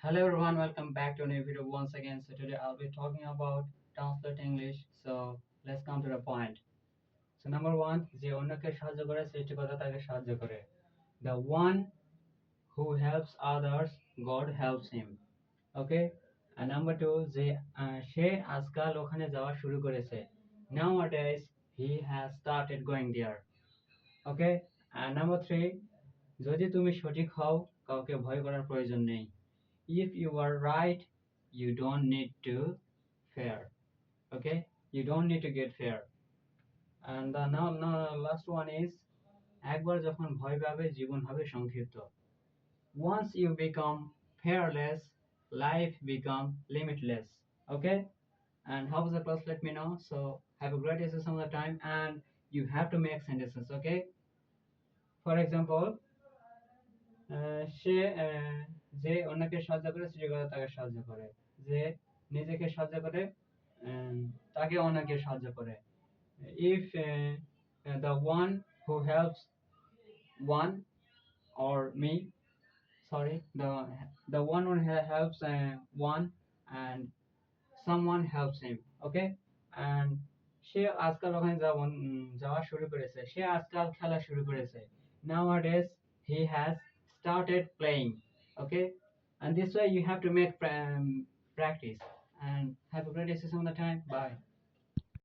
Hello everyone, welcome back to a new video once again. So today I'll be talking about translate English. So let's come to the point. So number one, যে অন্যকে সাহায্য করে সৃষ্টিকর্তা তাকে সাহায্য করে. The one who helps others, God helps him. Okay? And number two, যে সে আজকাল ওখানে যাওয়া শুরু করেছে. Nowadays he has started going there. Okay? And number three, যদি তুমি সঠিক হও কাউকে ভয় করার প্রয়োজন নেই. If you are right, you don't need to fear. Okay, you don't need to get fear. And the now last one is একবার যখন ভয় পাবে জীবন হবে সংক্ষিপ্ত. Once you become fearless, life become limitless. Okay, and how was the class? Let me know. So have a great day some of the time, and you have to make sentences. Okay, for example, সে যে অন্যকে সাহায্য করে সৃষ্টিকর্তা তাকে সাহায্য করে, যে নিজেকে সাহায্য করে তাকে অন্যকে সাহায্য করে. If the one who helps one or me, sorry, the one who helps one and someone helps him. Okay, and সে আজকাল ওখানে যাওয়া শুরু করেছে, সে আজকাল খেলা শুরু করেছে. Nowadays he has started playing. Okay, and this way you have to make practice, and have a great day some of the time. Bye.